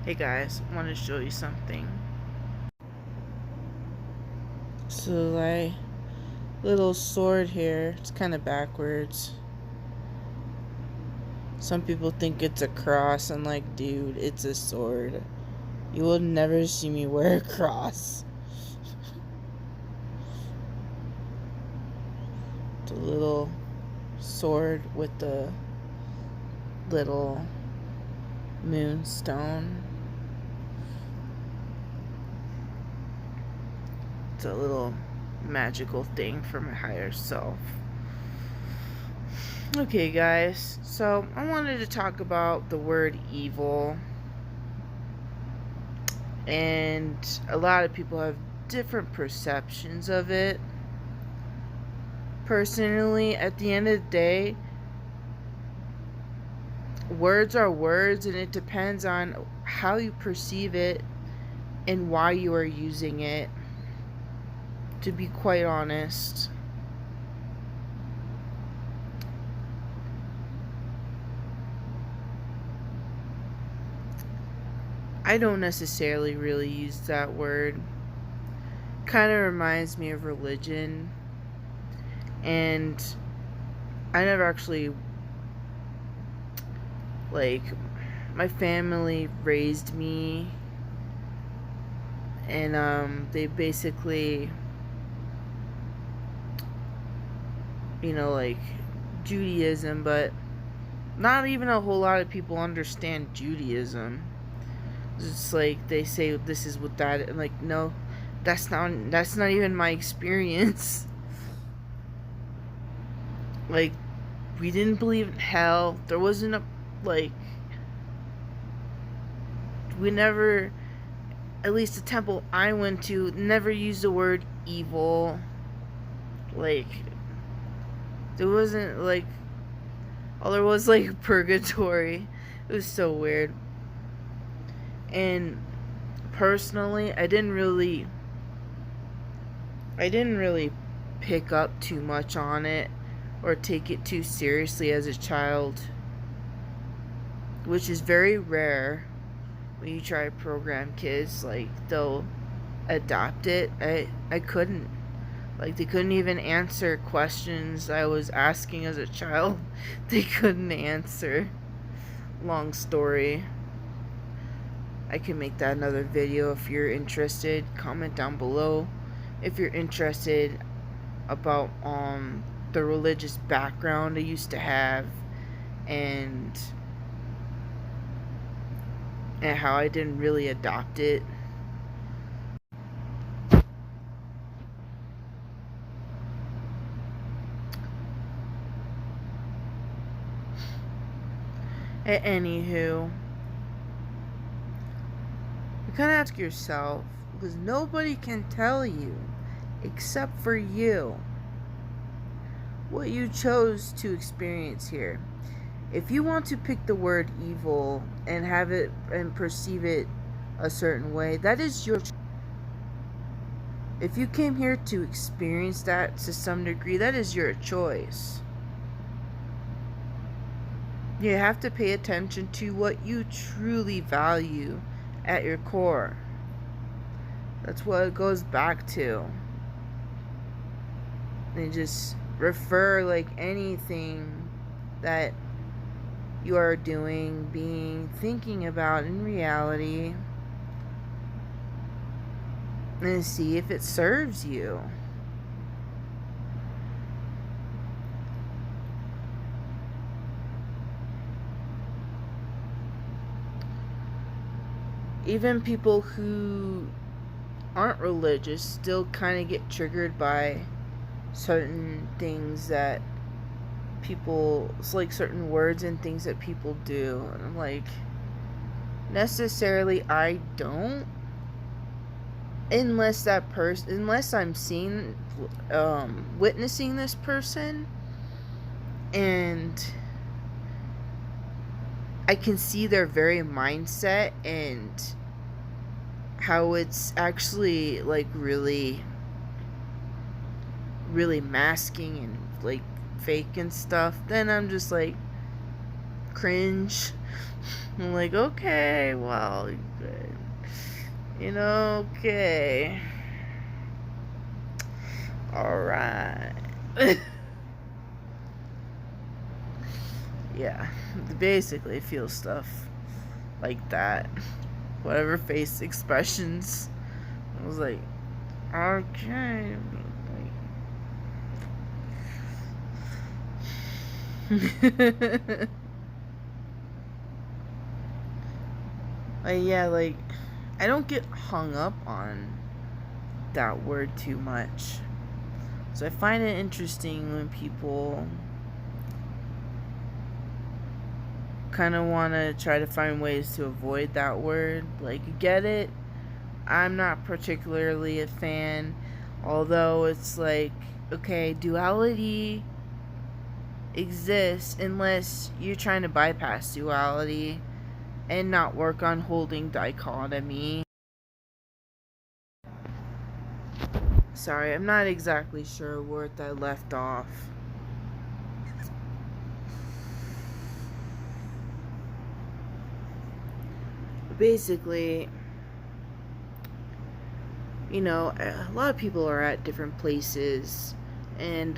Hey guys, I want to show you something. So my little sword here, it's kind of backwards. Some people think it's a cross. I'm like, dude, it's a sword. You will never see me wear a cross. The little sword with the little moonstone. It's a little magical thing for my higher self. Okay, guys, so I wanted to talk about the word evil. And a lot of people have different perceptions of it. Personally, at the end of the day, words are words, and it depends on how you perceive it and why you are using it, to be quite honest. I don't necessarily really use that word. Kind of reminds me of religion, and I never actually, like, my family raised me, and they basically, like Judaism, but not even a whole lot of people understand Judaism. It's like they say this is what that. I'm like, no, that's not even my experience. Like, we didn't believe in hell. There wasn't a, like, we never, at least the temple I went to, never used the word evil. Like, there wasn't, like, all there was, like, purgatory. It was so weird. And personally, I didn't really pick up too much on it or take it too seriously as a child, which is very rare when you try to program kids. Like, they'll adopt it. I couldn't. Like, they couldn't even answer questions I was asking as a child. They couldn't answer. Long story. I can make that another video if you're interested. Comment down below if you're interested about the religious background I used to have, and how I didn't really adopt it. Anywho, you kind of ask yourself, because nobody can tell you except for you what you chose to experience here. If you want to pick the word evil and have it and perceive it a certain way, that is your choice. If you came here to experience that to some degree, that is your choice. You have to pay attention to what you truly value at your core. That's what it goes back to. And just refer, like, anything that you are doing, being, thinking about in reality, and see if it serves you. Even people who aren't religious still kind of get triggered by certain things that people, it's like certain words and things that people do, and I'm like, necessarily I don't, unless I'm seeing, witnessing this person, and I can see their very mindset and how it's actually, like, really masking and, like, fake and stuff. Then I'm just like, cringe. I'm like, okay, well, okay. Alright. Yeah, basically feel stuff like that. Whatever face expressions. I was like, okay. Yeah, like, I don't get hung up on that word too much. So I find it interesting when people kind of want to try to find ways to avoid that word. Like, get it? I'm not particularly a fan, although it's like, okay, duality exists unless you're trying to bypass duality and not work on holding dichotomy. Sorry, I'm not exactly sure where I left off. Basically, a lot of people are at different places, and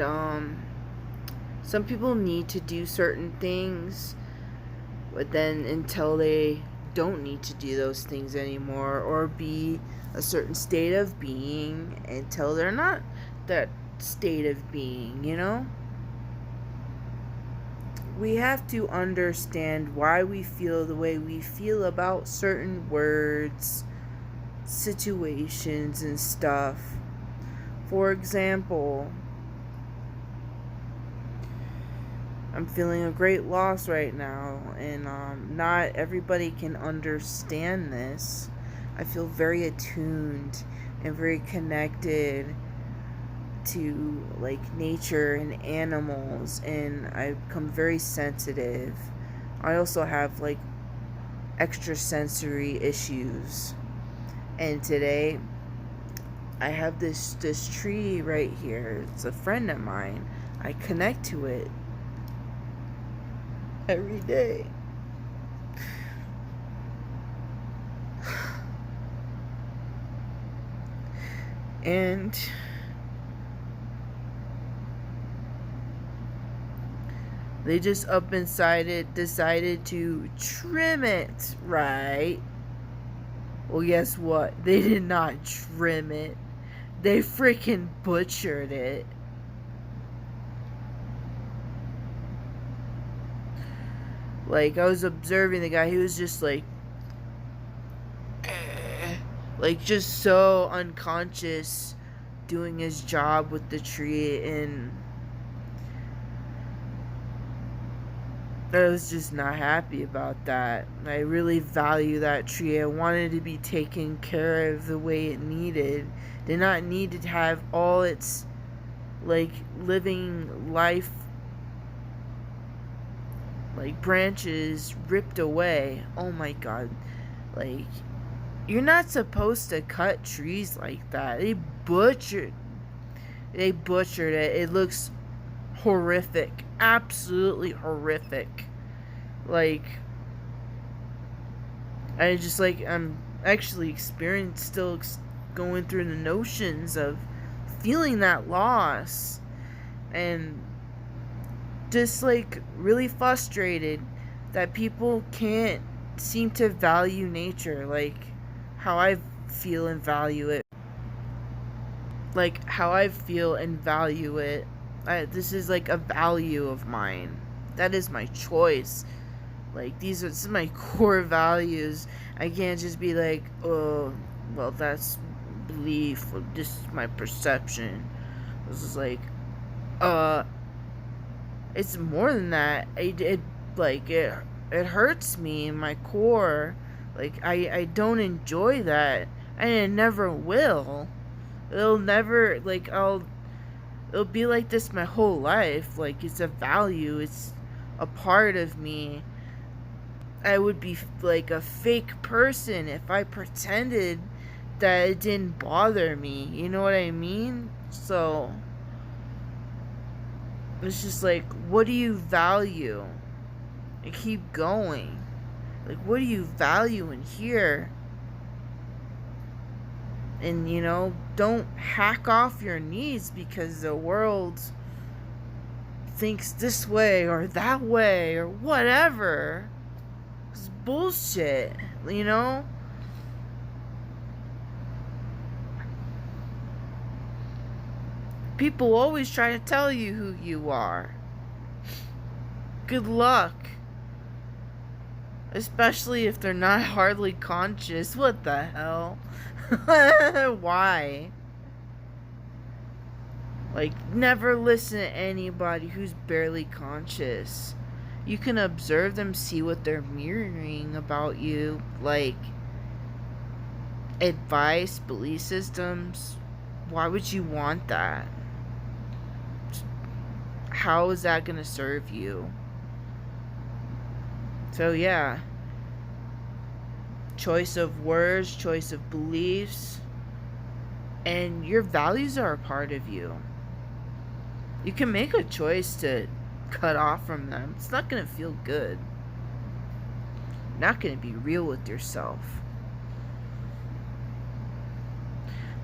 some people need to do certain things, but then until they don't need to do those things anymore or be a certain state of being, until they're not that state of being, we have to understand why we feel the way we feel about certain words, situations, and stuff. For example, I'm feeling a great loss right now, and not everybody can understand this. I feel very attuned and very connected to like nature and animals, and I've become very sensitive. I also have like extrasensory issues, and today I have this tree right here. It's a friend of mine. I connect to it every day. And they just up inside it decided to trim it, right? Well, guess what? They did not trim it. They freaking butchered it. Like, I was observing the guy, he was just like just so unconscious doing his job with the tree, and I was just not happy about that. I really value that tree. I wanted to be taken care of the way it needed. Did not need to have all its like living life like branches ripped away. Oh my god. Like, you're not supposed to cut trees like that. They butchered it. It looks horrific. Absolutely horrific. Like, I'm actually still going through the notions of feeling that loss, and just like really frustrated that people can't seem to value nature like how I feel and value it. This is like a value of mine. That is my choice. Like, this is my core values. I can't just be like, oh, well, that's belief, or this is my perception. This is like, it's more than that. It hurts me in my core. Like, I don't enjoy that, and it never will. It'll never, like, it'll be like this my whole life. Like, it's a value. It's a part of me. I would be like a fake person if I pretended that it didn't bother me. You know what I mean? So it's just like, what do you value? And keep going. Like, what do you value in here? And, you know, don't hack off your needs because the world thinks this way or that way or whatever. It's bullshit, you know? People always try to tell you who you are. Good luck. Especially if they're not hardly conscious. What the hell? Why? Like, never listen to anybody who's barely conscious. You can observe them, see what they're mirroring about you. Like, advice, belief systems. Why would you want that? How is that going to serve you? So, yeah. Choice of words, choice of beliefs, and your values are a part of you. You can make a choice to cut off from them. It's not going to feel good. You're not going to be real with yourself.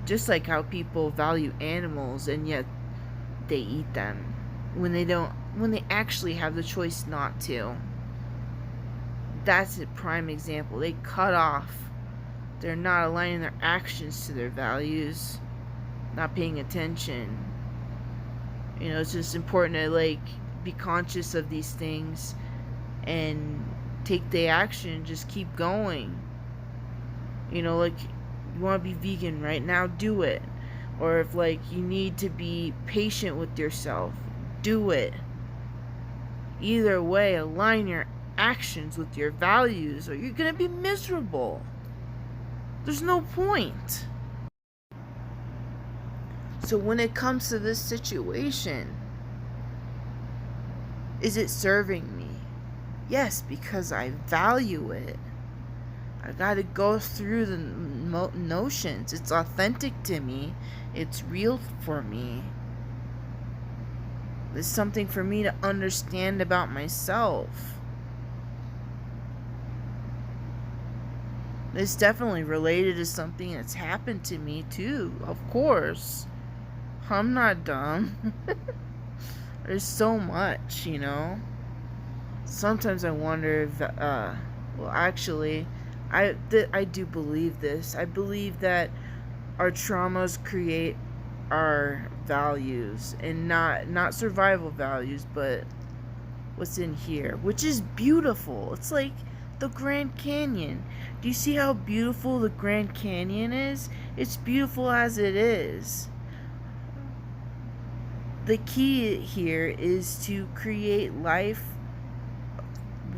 Just like how people value animals and yet they eat them when they actually have the choice not to. That's a prime example. They cut off. They're not aligning their actions to their values, not paying attention. You know, it's just important to, like, be conscious of these things and take the action. Just keep going. You know, like, you want to be vegan right now, do it. Or if, like, you need to be patient with yourself, do it. Either way, align your actions with your values or you're gonna be miserable. There's no point. So when it comes to this situation, is it serving me? Yes, because I value it. I gotta go through the notions. It's authentic to me. It's real for me. It's something for me to understand about myself. It's definitely related to something that's happened to me too, of course. I'm not dumb. There's so much, you know. Sometimes I wonder if, well, actually, I do believe this. I believe that our traumas create our values, and not survival values, but what's in here, which is beautiful. It's like the Grand Canyon. Do you see how beautiful the Grand Canyon is? It's beautiful as it is. The key here is to create life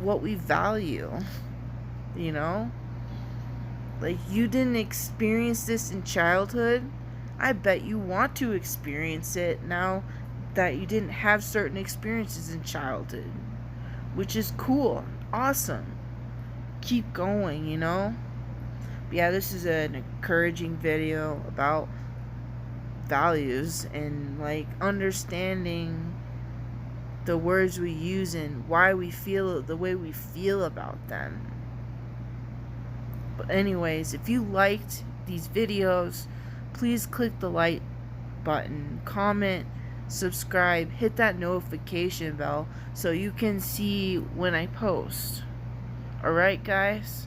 what we value. You know? Like, you didn't experience this in childhood. I bet you want to experience it now that you didn't have certain experiences in childhood. Which is cool. Awesome. Keep going, you know? But yeah, this is an encouraging video about values and, like, understanding the words we use and why we feel the way we feel about them. But anyways, if you liked these videos, please click the like button, comment, subscribe, hit that notification bell so you can see when I post. Alright, guys?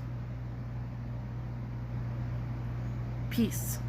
Peace.